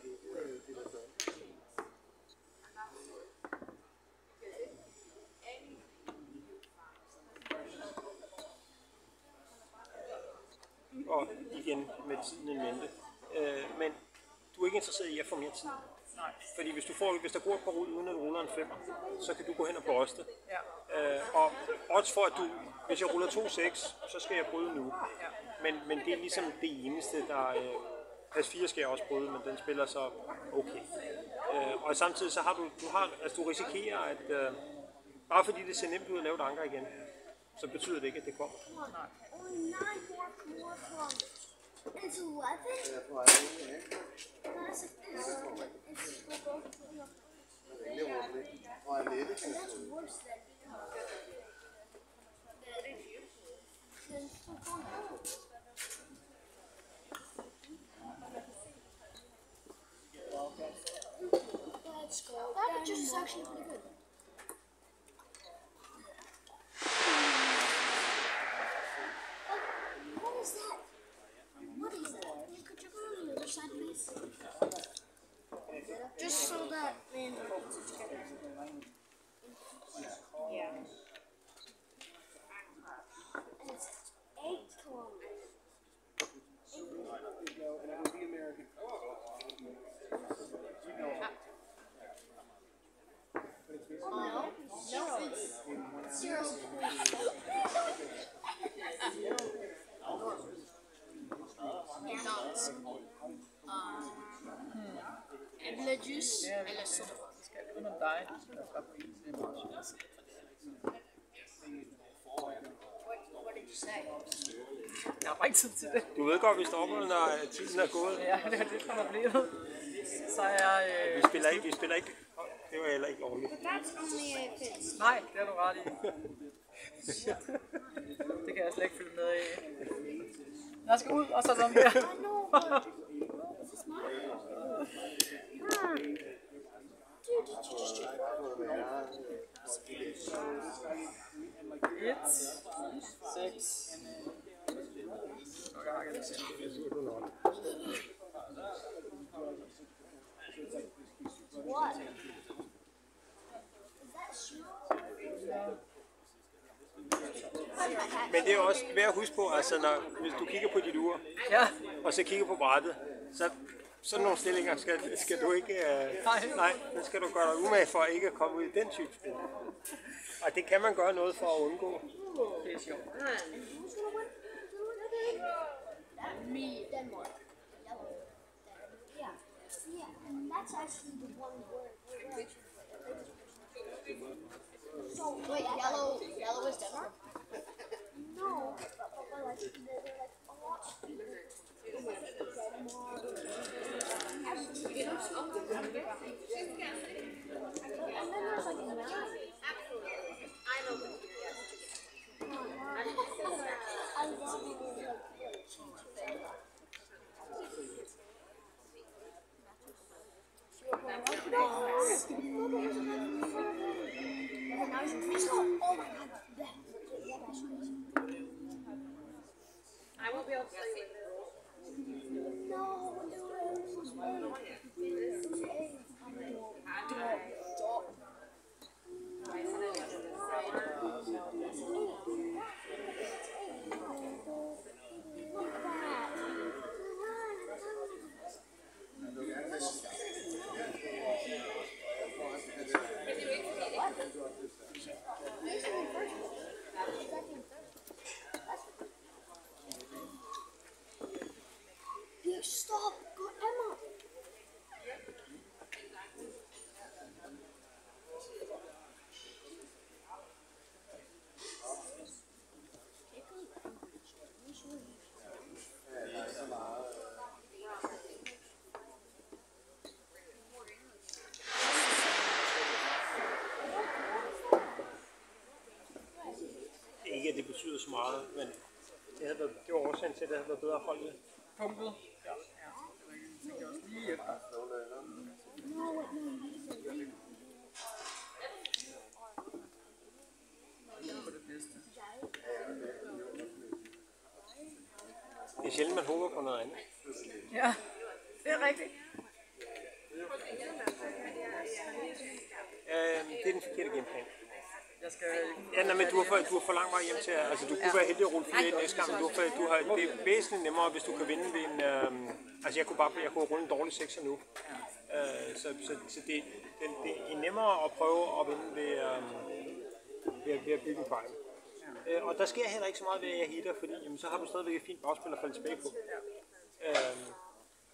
Og igen med tiden en mente. Men du er ikke interesseret i at få mere tid. Nej. Fordi hvis der går et par rul uden at du ruller en 5'er, så kan du gå hen og bryste. Ja. Og odds for, at hvis jeg ruller 2-6, så skal jeg bryde nu. Ja. Men det er ligesom det eneste, der... Pas 4 skal jeg også bryde, men den spiller så okay. Og samtidig så har du risikerer, at bare fordi det ser nemt ud at lave et anker igen, så betyder det ikke, at det kommer. Nej. Only 9 more from. It's 11? That's worse than Let's go. That just is actually pretty good. What is that? What is that? Could you go on the other side, please? Just so that man. Yeah. And it's 8 kilometers. No, it's 0. McDonald's. Eller juice, eller soda. Det skal kun om dig. Det er meget sjovt. What did you say? Jeg har bare ikke tid til det. Du ved godt, vi stopper, når tiden er gået. Ja, det er det, der er blevet. Så jeg... Vi spiller ikke. Det var heller ikke lovligt. That's only if it's. Nej, det er du ret i. Det kan jeg slet ikke følge med i. Jeg skal ud, og så sådan der. I know, but this is mine. Dude, did you just check? 1, 6. What? Is that shoe? Men det er også værd at huske på, altså hvis du kigger på dit ur, Ja, og så kigger på brættet, så sådan nogle stillinger skal du ikke... Nej, den skal du gøre dig umage for ikke at komme ud i den type spil. Og det kan man gøre noget for at undgå. det er sjovt. Who's gonna win? Me, Denmark. Yellow. Yeah. Yeah, and that's actually the one where so Wait, yellow is Denmark? no, but like they're like a lot sweeter. Denmark. Actually, and then there's like another. I'm open to it. I love like And now he's in free throw. Oh my god. That guy's crazy. I won't be able to see it. No, it was Stop! Go, Emma! Ikke at det betyder så meget, men det var årsagen til, at det havde været bedre at holde det. Punktet. Ja. Det tænker jeg også lige efter. På det bedste. Det er sjældent, man håber på noget andet. Ja, det er rigtigt. Det er den forkerte gameplan. Jeg skal... Ja, nej, men du har for lang vej hjem til, altså du kunne være heldig at rulle 4-1 næste gang, men det er væsentligt nemmere, hvis du kan vinde ved en, altså jeg kunne rulle en dårlig 6'er nu. Så det er nemmere at prøve at vinde ved at bygge en prime. Og der sker heller ikke så meget ved, at jeg hitter, fordi jamen, så har du stadigvæk et fint bagspil at falde tilbage på.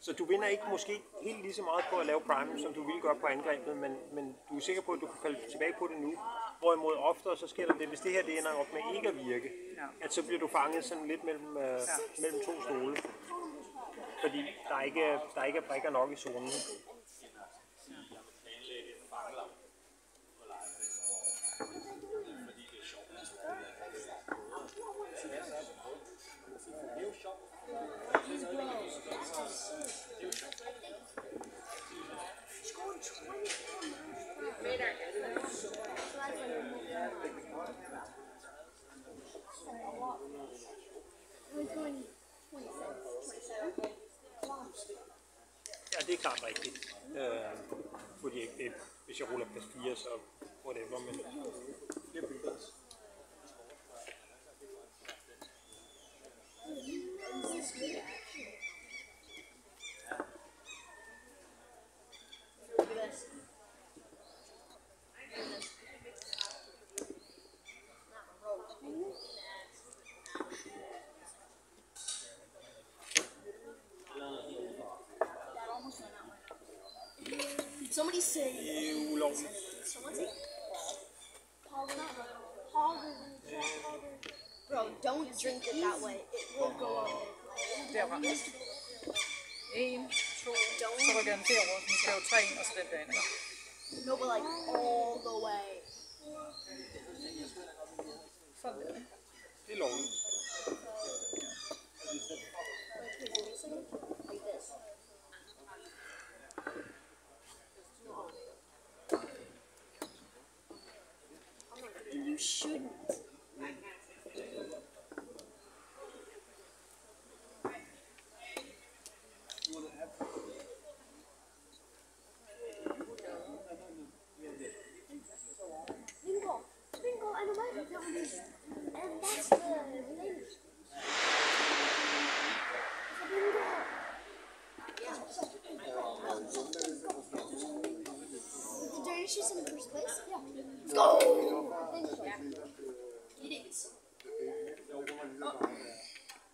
Så du vinder ikke måske helt lige så meget på at lave prime, som du ville gøre på angrebet, men du er sikker på, at du kan falde tilbage på det nu. Hvorimod oftere så sker der det, hvis det her det ender op med ikke at virke, at så bliver du fanget sådan lidt mellem to stole. Fordi der ikke er brikker nok i zonen. Ja, det er klart rigtigt. Fordi hvis jeg ruller plads 4, så whatever, men det er bygget. Somebody say. Det er ulovligt. Someone say. Bro, don't drink it that way. It will go away. Derfra. 1, 2, så rykker den til over. Nu skal jeg jo 3 ind, og så den derinde. No, but like all the way. Sådan der. Det er lovligt. Like this. You shouldn't. Bingo, and a microphone. And that's the thing. Did you shoot in the first place? Yeah. Let's go! It is.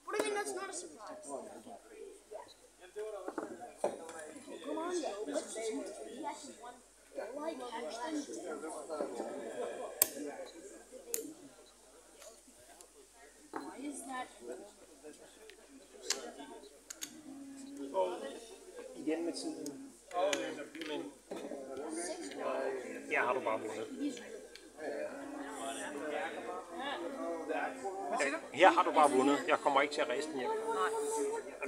What do you mean that's not a surprise? Come on, though. Let's see. He actually won. Like, why is that? Og igen med tiden. Men her har du bare vundet. Her har du bare vundet. Jeg kommer ikke til at ræse den hjem.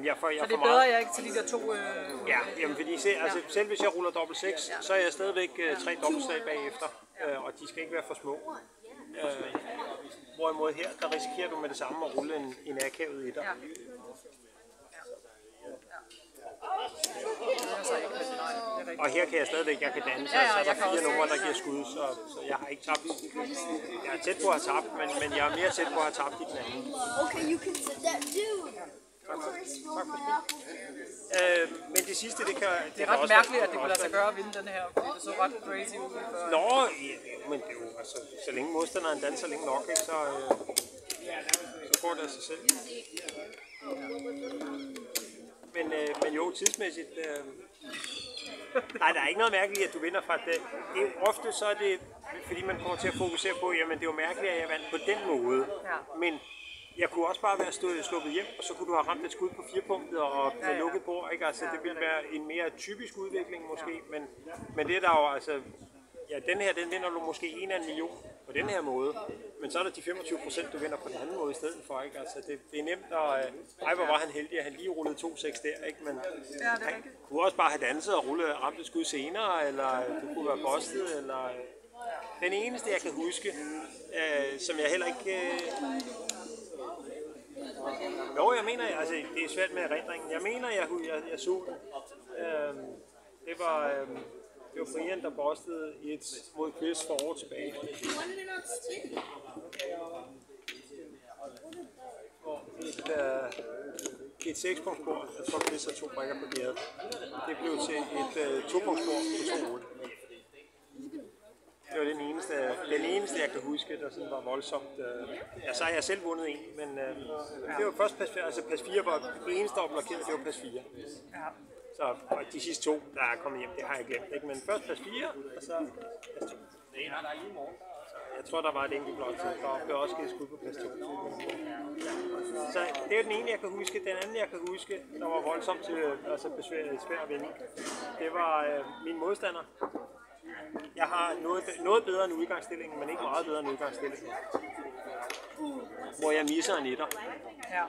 Jamen, jeg Så det er for bedre, meget. at jeg ikke til de der to... Ja, jamen, fordi selv hvis jeg ruller dobbelt 6, så er jeg stadigvæk 3 dobbeltslag bagefter, og de skal ikke være for små. Hvorimod her, der risikerer du med det samme at rulle en akavet etter. Ja. Det er så ikke rigtig, nej, det er rigtigt. Og her kan jeg stadigvæk, jeg kan danse, Ja, og så er jeg der kan 4 også. numre, der giver skud, så jeg har ikke tabt. Jeg er tæt på at have tabt, men jeg er mere tæt på at have tabt i den anden. Okay, you can sit that dude. Spilled my apple. Men det sidste, det kan Det er ret mærkeligt, at det kunne lade sig gøre at vinde den her, fordi det så ret crazy ud. Nå, ja, men det er jo, altså, så længe modstanderen danser længe nok, ikke, så går det af sig selv. Men jo, tidsmæssigt... Nej, der er ikke noget mærkeligt, at du vinder fra det. Ofte så er det, fordi man kommer til at fokusere på, jamen det er jo mærkeligt, at jeg vandt på den måde. Ja. Men jeg kunne også bare være sluppet hjem, og så kunne du have ramt et skud på 4-punktet og lukket bord, ikke? Altså, det ville være en mere typisk udvikling måske, men det er der jo altså... Ja, den her, den vinder du måske 1 af 1 million på den her måde, men så er der de 25%, du vinder på den anden måde i stedet for, ikke? Altså, det er nemt at... hvor var han heldig, at han lige rullede 2-6 der, ikke? Men han kunne også bare have danset og ramt et skud senere, eller du kunne være bustet, eller... Den eneste, jeg kan huske, som jeg heller ikke... Jo, jeg mener, altså, det er svært med erindringen. Jeg mener, jeg så den. Det var Brian, der bostede et mod Chris for år tilbage. Et 6-punktsbord. Jeg tror, Chris har 2 brikker på bjerget. Det blev til et 2-punktsbord på 2 ruller. Det var den eneste, jeg kan huske, der sådan var voldsomt. Så har jeg selv vundet en, men det var først pas 4 var det eneste, der var blokeret, det var pas 4. Så og de sidste 2, der er kommet hjem, det har jeg glemt, ikke? Men først pas 4, og så pas 2. Jeg tror, der var et enkelt blok til, der blev også givet skud på pas 2. Så det er den ene, jeg kan huske. Den anden, jeg kan huske, der var voldsomt til svær at vinde, det var min modstander. Jeg har noget bedre end udgangsstillingen, men ikke meget bedre end udgangsstillingen. Hvor jeg misser en etter. Ja.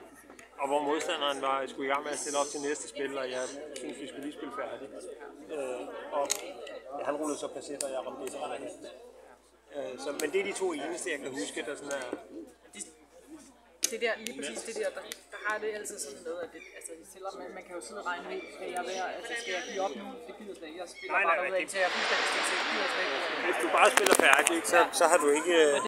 Og hvor modstanderen skulle i gang med at stille op til næste spil, og jeg synes, vi skulle lige spille færdigt. Og han rullede så passet, og jeg ramte det. Men det er de 2 eneste, jeg kan huske, der sådan er... Det der, lige præcis det der har det altid sådan noget, at det, altså, selvom man kan jo sidde og regne helt, skal jeg give op nu, det gider slet ikke, jeg spiller bare ud af, til jeg fuldstændig skal se, det gider slet ikke. Hvis du bare spiller færdigt, så har du ikke...